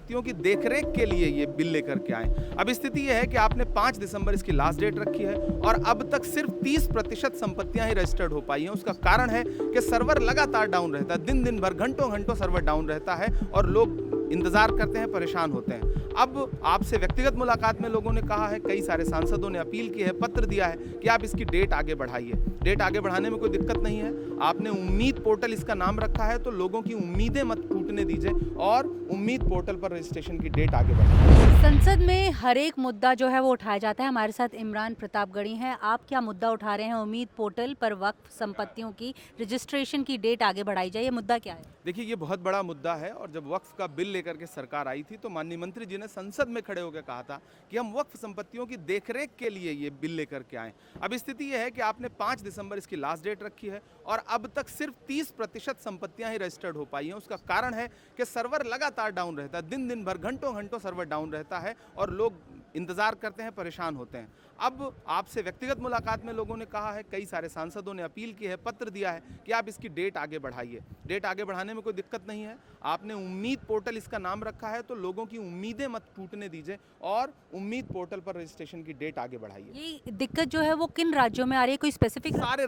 संपत्तियों की देखरेख के लिए ये बिल लेकर के आए। अब स्थिति ये है कि आपने 5 दिसंबर इसकी लास्ट डेट रखी है और अब तक सिर्फ 30% संपत्तियां ही रजिस्टर्ड हो पाई हैं। उसका कारण है कि सर्वर लगातार डाउन रहता है, दिन भर घंटों सर्वर डाउन रहता है और लोग इंतजार करते हैं, परेशान होते हैं। अब आपसे व्यक्तिगत मुलाकात में लोगों ने कहा है, कई सारे सांसदों ने अपील की है, पत्र दिया है कि आप इसकी डेट आगे बढ़ाइए। डेट आगे बढ़ाने में कोई दिक्कत नहीं है। आपने उम्मीद पोर्टल इसका नाम रखा है, तो लोगों की उम्मीदें मत टूटने दीजिए और उम्मीद पोर्टल पर रजिस्ट्रेशन की डेट आगे बढ़ाइए। संसद में हर एक मुद्दा जो है वो उठाया जाता है। हमारे साथ इमरान प्रतापगढ़ी हैं। आप क्या मुद्दा उठा रहे हैं? उम्मीद पोर्टल पर वक्फ संपत्तियों की रजिस्ट्रेशन की डेट आगे बढ़ाई जाए, ये मुद्दा क्या है? देखिए, ये बहुत बड़ा मुद्दा है और जब वक्फ का बिल लेकर के सरकार आई थी तो माननीय मंत्री जी ने संसद में खड़े होकर कहा था कि हम वक्फ संपत्तियों की देखरेख के लिए ये बिल लेकर के आए। अब स्थिति ये है कि आपने 5 दिसंबर इसकी लास्ट डेट रखी है और अब तक सिर्फ 30% संपत्तियां ही रजिस्टर्ड हो पाई हैं। उसका कारण है कि सर्वर लगातार डाउन रहता है, दिन भर घंटों सर्वर डाउन रहता है और लोग इंतजार करते हैं, परेशान होते हैं। अब आपसे व्यक्तिगत मुलाकात में लोगों ने कहा है, कई सारे सांसदों ने अपील की है, पत्र दिया है कि आप इसकी डेट आगे बढ़ाइए। डेट आगे बढ़ाने में कोई दिक्कत नहीं है। आपने उम्मीद पोर्टल इसका नाम रखा है, तो लोगों की उम्मीदें मत टूटने दीजिए और उम्मीद पोर्टल पर रजिस्ट्रेशन की डेट आगे बढ़ाइए। ये दिक्कत जो है वो किन राज्यों में आ रही है? कोई स्पेसिफिक? सारे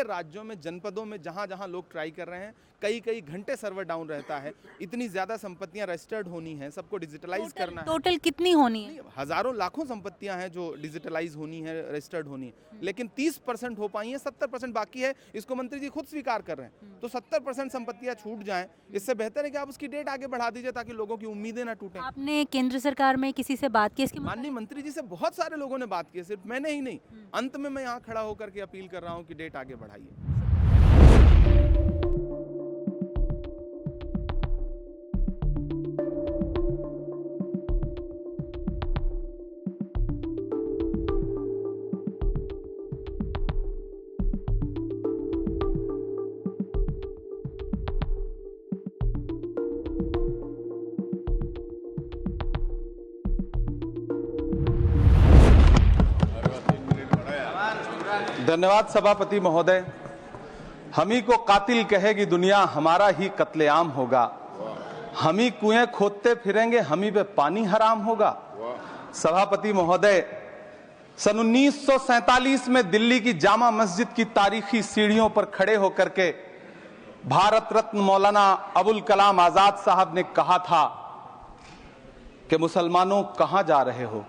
राज्यों में, जनपदों में जहां लोग ट्राई कर रहे हैं, कई घंटे सर्वर डाउन रहता है। इतनी ज्यादा संपत्तियां रजिस्टर्ड होनी है, सबको डिजिटलाइज करना है। टोटल कितनी होनी है? हजारों लाखों संपत्तियां हैं जो डिजिटलाइज होनी है, रजिस्टर्ड होनी है, लेकिन 30% हो पाई हैं, 70% बाकी है। इसको मंत्री जी खुद स्वीकार कर रहे हैं। तो 70% संपत्तियां छूट जाएं, इससे बेहतर है कि आप उसकी डेट आगे बढ़ा दीजिए ताकि लोगों की उम्मीदें ना टूटें। आपने केंद्र सरकार में किसी से बात की इसके? माननीय मंत्री जी से बहुत सारे लोगों ने बात की, सिर्फ मैंने ही नहीं। अंत में मैं यहाँ खड़ा होकर के अपील कर रहा हूँ कि डेट आगे बढ़ाइए। धन्यवाद सभापति महोदय। हम ही को कातिल कहेगी दुनिया, हमारा ही कत्लेआम होगा। हम ही कुएं खोदते फिरेंगे, हम ही पे पानी हराम होगा। सभापति महोदय, सन 1947 में दिल्ली की जामा मस्जिद की तारीखी सीढ़ियों पर खड़े होकर के भारत रत्न मौलाना अबुल कलाम आजाद साहब ने कहा था कि मुसलमानों कहां जा रहे हो,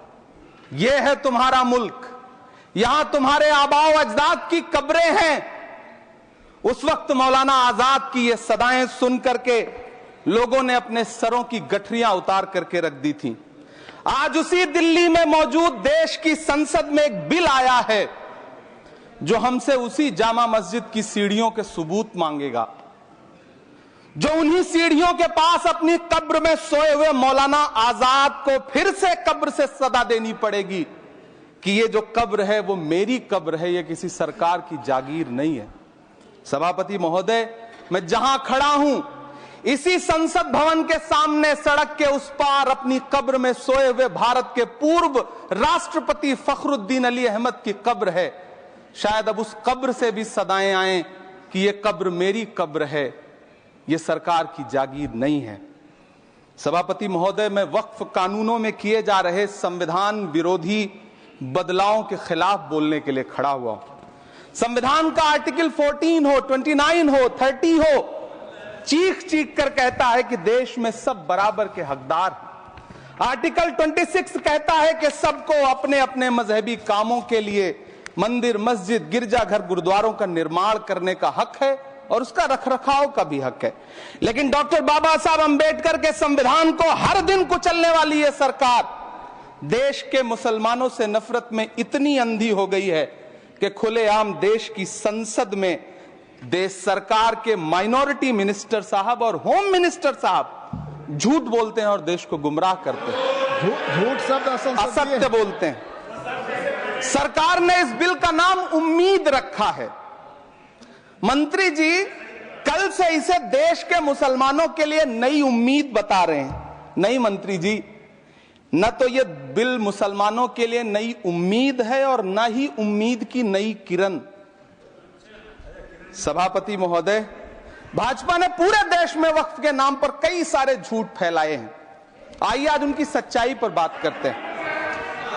यह है तुम्हारा मुल्क, यहां तुम्हारे आबाओ अजदाद की कब्रें हैं। उस वक्त मौलाना आजाद की ये सदाएं सुन करके लोगों ने अपने सरों की गठरियां उतार करके रख दी थी। आज उसी दिल्ली में मौजूद देश की संसद में एक बिल आया है जो हमसे उसी जामा मस्जिद की सीढ़ियों के सबूत मांगेगा, जो उन्हीं सीढ़ियों के पास अपनी कब्र में सोए हुए मौलाना आजाद को फिर से कब्र से सदा देनी पड़ेगी कि ये जो कब्र है वो मेरी कब्र है, ये किसी सरकार की जागीर नहीं है। सभापति महोदय, मैं जहां खड़ा हूं इसी संसद भवन के सामने सड़क के उस पार अपनी कब्र में सोए हुए भारत के पूर्व राष्ट्रपति फखरुद्दीन अली अहमद की कब्र है। शायद अब उस कब्र से भी सदाएं आए कि ये कब्र मेरी कब्र है, ये सरकार की जागीर नहीं है। सभापति महोदय, मैं वक्फ कानूनों में किए जा रहे संविधान विरोधी बदलावों के खिलाफ बोलने के लिए खड़ा हुआ हूं। संविधान का आर्टिकल 14 हो, 29 हो, 30 हो, चीख कर कहता है कि देश में सब बराबर के हकदार हैं। आर्टिकल 26 कहता है कि सबको अपने अपने मजहबी कामों के लिए मंदिर, मस्जिद, गिरजाघर, गुरुद्वारों का निर्माण करने का हक है और उसका रखरखाव का भी हक है। लेकिन डॉक्टर बाबा साहब अंबेडकर के संविधान को हर दिन कुचलने वाली ये सरकार देश के मुसलमानों से नफरत में इतनी अंधी हो गई है कि खुलेआम देश की संसद में देश सरकार के माइनॉरिटी मिनिस्टर साहब और होम मिनिस्टर साहब झूठ बोलते हैं और देश को गुमराह करते हैं। झूठ शब्द असत्य बोलते हैं। सरकार ने इस बिल का नाम उम्मीद रखा है। मंत्री जी कल से इसे देश के मुसलमानों के लिए नई उम्मीद बता रहे हैं। नहीं मंत्री जी, न तो यह बिल मुसलमानों के लिए नई उम्मीद है और न ही उम्मीद की नई किरण। सभापति महोदय, भाजपा ने पूरे देश में वक्फ के नाम पर कई सारे झूठ फैलाए हैं। आइए आज उनकी सच्चाई पर बात करते हैं।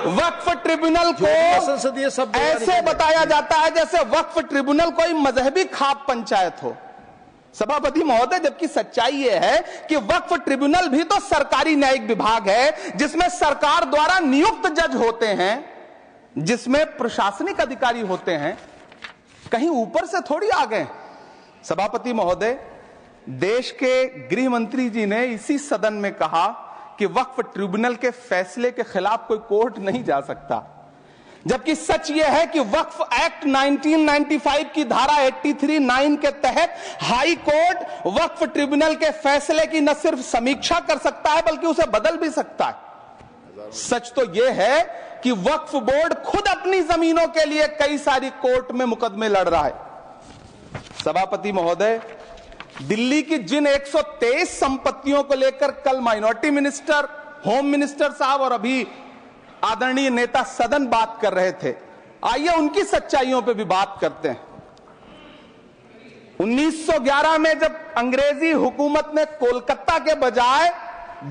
वक्फ ट्रिब्यूनल को ऐसे बताया जाता है जैसे वक्फ ट्रिब्यूनल कोई मजहबी खाप पंचायत हो। सभापति महोदय, जबकि सच्चाई यह है कि वक्फ ट्रिब्यूनल भी तो सरकारी न्यायिक विभाग है, जिसमें सरकार द्वारा नियुक्त जज होते हैं, जिसमें प्रशासनिक अधिकारी होते हैं, कहीं ऊपर से थोड़ी आ गए। सभापति महोदय, देश के गृह मंत्री जी ने इसी सदन में कहा कि वक्फ ट्रिब्यूनल के फैसले के खिलाफ कोई कोर्ट नहीं जा सकता, जबकि सच यह है कि वक्फ एक्ट 1995 की धारा 83(9) के तहत हाई कोर्ट वक्फ ट्रिब्यूनल के फैसले की न सिर्फ समीक्षा कर सकता है बल्कि उसे बदल भी सकता है। सच तो यह है कि वक्फ बोर्ड खुद अपनी जमीनों के लिए कई सारी कोर्ट में मुकदमे लड़ रहा है। सभापति महोदय, दिल्ली की जिन 123 संपत्तियों को लेकर कल माइनॉरिटी मिनिस्टर, होम मिनिस्टर साहब और अभी आदरणीय नेता सदन बात कर रहे थे, आइए उनकी सच्चाइयों पे भी बात करते हैं। 1911 में जब अंग्रेजी हुकूमत ने कोलकाता के बजाय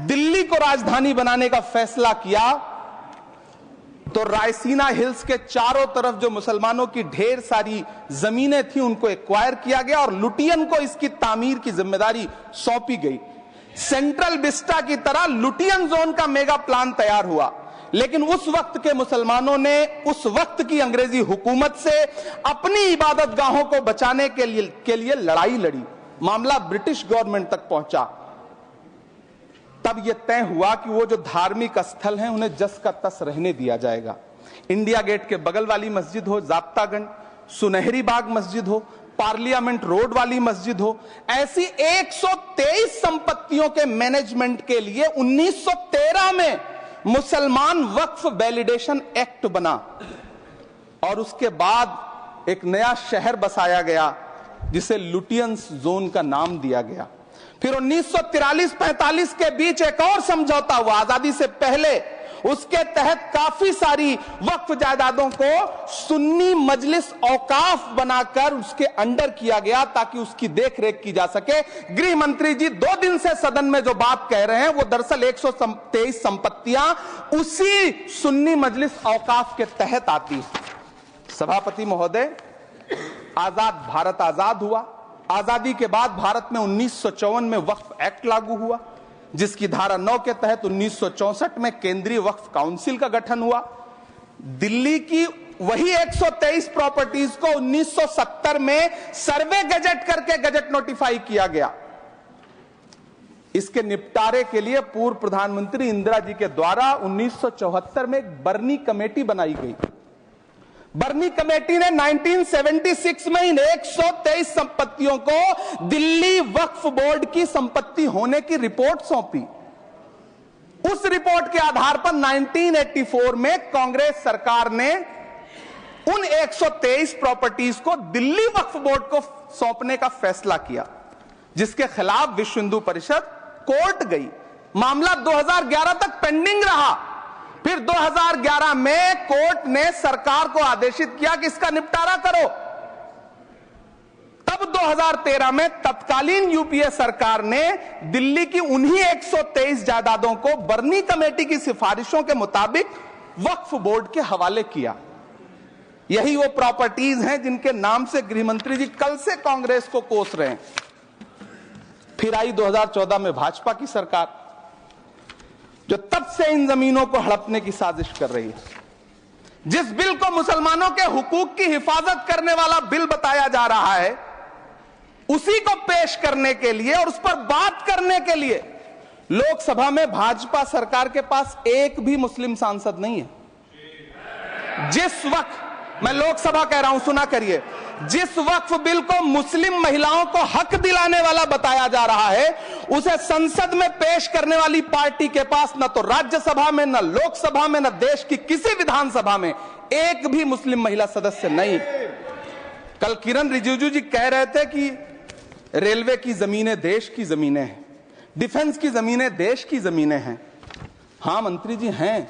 दिल्ली को राजधानी बनाने का फैसला किया, तो रायसीना हिल्स के चारों तरफ जो मुसलमानों की ढेर सारी जमीनें थी उनको एक्वायर किया गया और लुटियन को इसकी तामीर की जिम्मेदारी सौंपी गई। सेंट्रल विस्टा की तरह लुटियन जोन का मेगा प्लान तैयार हुआ, लेकिन उस वक्त के मुसलमानों ने उस वक्त की अंग्रेजी हुकूमत से अपनी इबादत गाहों को बचाने के लिए लड़ाई लड़ी। मामला ब्रिटिश गवर्नमेंट तक पहुंचा। तब यह तय हुआ कि वो जो धार्मिक स्थल हैं उन्हें जस का तस रहने दिया जाएगा। इंडिया गेट के बगल वाली मस्जिद हो, जाप्तागंज, सुनहरी बाग मस्जिद हो, पार्लियामेंट रोड वाली मस्जिद हो, ऐसी 123 संपत्तियों के मैनेजमेंट के लिए 1913 में मुसलमान वक्फ वैलिडेशन एक्ट बना और उसके बाद एक नया शहर बसाया गया जिसे लुटियंस जोन का नाम दिया गया। फिर 1943-45 के बीच एक और समझौता हुआ आजादी से पहले, उसके तहत काफी सारी वक्फ जायदादों को सुन्नी मजलिस औकाफ बनाकर उसके अंडर किया गया ताकि उसकी देखरेख की जा सके। गृह मंत्री जी 2 दिन से सदन में जो बात कह रहे हैं वो दरअसल 123 संपत्तियां उसी सुन्नी मजलिस औकाफ के तहत आती है। सभापति महोदय, आजाद भारत आजाद हुआ। आजादी के बाद भारत में 1954 में वक्फ एक्ट लागू हुआ, जिसकी धारा 9 के तहत 1964 में केंद्रीय वक्फ काउंसिल का गठन हुआ। दिल्ली की वही 123 प्रॉपर्टीज को 1970 में सर्वे गजट करके गजट नोटिफाई किया गया। इसके निपटारे के लिए पूर्व प्रधानमंत्री इंदिरा जी के द्वारा 1974 में एक बर्नी कमेटी बनाई गई। बर्नी कमेटी ने 1976 में इन 123 संपत्तियों को दिल्ली वक्फ बोर्ड की संपत्ति होने की रिपोर्ट सौंपी। उस रिपोर्ट के आधार पर 1984 में कांग्रेस सरकार ने उन 123 प्रॉपर्टीज को दिल्ली वक्फ बोर्ड को सौंपने का फैसला किया, जिसके खिलाफ विश्व हिंदू परिषद कोर्ट गई। मामला 2011 तक पेंडिंग रहा। फिर 2011 में कोर्ट ने सरकार को आदेशित किया कि इसका निपटारा करो। तब 2013 में तत्कालीन यूपीए सरकार ने दिल्ली की उन्हीं 123 जायदादों को बर्नी कमेटी की सिफारिशों के मुताबिक वक्फ बोर्ड के हवाले किया। यही वो प्रॉपर्टीज हैं जिनके नाम से गृह मंत्री जी कल से कांग्रेस को कोस रहे हैं। फिर आई 2014 में भाजपा की सरकार, जो तब से इन जमीनों को हड़पने की साजिश कर रही है। जिस बिल को मुसलमानों के हुकूक की हिफाजत करने वाला बिल बताया जा रहा है, उसी को पेश करने के लिए और उस पर बात करने के लिए लोकसभा में भाजपा सरकार के पास एक भी मुस्लिम सांसद नहीं है। जिस वक्त, मैं लोकसभा कह रहा हूं, सुना करिए, जिस वक्फ बिल को मुस्लिम महिलाओं को हक दिलाने वाला बताया जा रहा है, उसे संसद में पेश करने वाली पार्टी के पास न तो राज्यसभा में, न लोकसभा में, न देश की किसी विधानसभा में एक भी मुस्लिम महिला सदस्य नहीं। कल किरण रिजिजू जी कह रहे थे कि रेलवे की जमीनें देश की जमीनें हैं, डिफेंस की जमीनें देश की जमीनें हैं। हां मंत्री जी, हैं,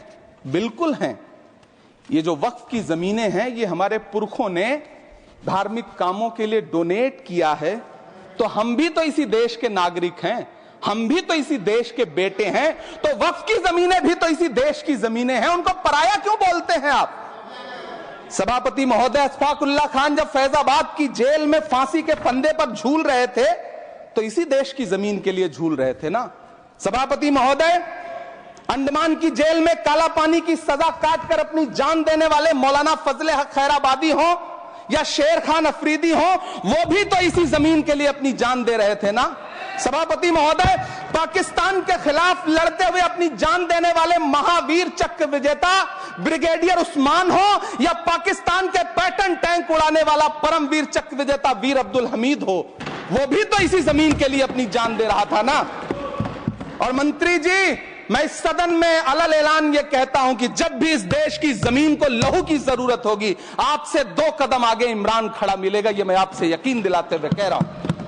बिल्कुल हैं। ये जो वक्फ की जमीनें हैं, ये हमारे पुरखों ने धार्मिक कामों के लिए डोनेट किया है, तो हम भी तो इसी देश के नागरिक हैं। हम भी तो इसी देश के बेटे हैं, तो वक्फ की जमीनें भी तो इसी देश की जमीनें हैं, उनको पराया क्यों बोलते हैं आप? सभापति महोदय, अशफाकुल्लाह खान जब फैजाबाद की जेल में फांसी के फंदे पर झूल रहे थे तो इसी देश की जमीन के लिए झूल रहे थे ना। सभापति महोदय, अंडमान की जेल में काला पानी की सजा काटकर अपनी जान देने वाले मौलाना फजले हक खैराबादी हो या शेर खान अफरीदी हो, वो भी तो इसी जमीन के लिए अपनी जान दे रहे थे ना। सभापति महोदय, पाकिस्तान के खिलाफ लड़ते हुए अपनी जान देने वाले महावीर चक्र विजेता ब्रिगेडियर उस्मान हो या पाकिस्तान के पैटर्न टैंक उड़ाने वाला परमवीर चक्र विजेता वीर अब्दुल हमीद हो, वो भी तो इसी जमीन के लिए अपनी जान दे रहा था ना। और मंत्री जी, मैं इस सदन में अलल ऐलान ये कहता हूं कि जब भी इस देश की जमीन को लहू की जरूरत होगी, आपसे 2 कदम आगे इमरान खड़ा मिलेगा, ये मैं आपसे यकीन दिलाते हुए कह रहा हूं।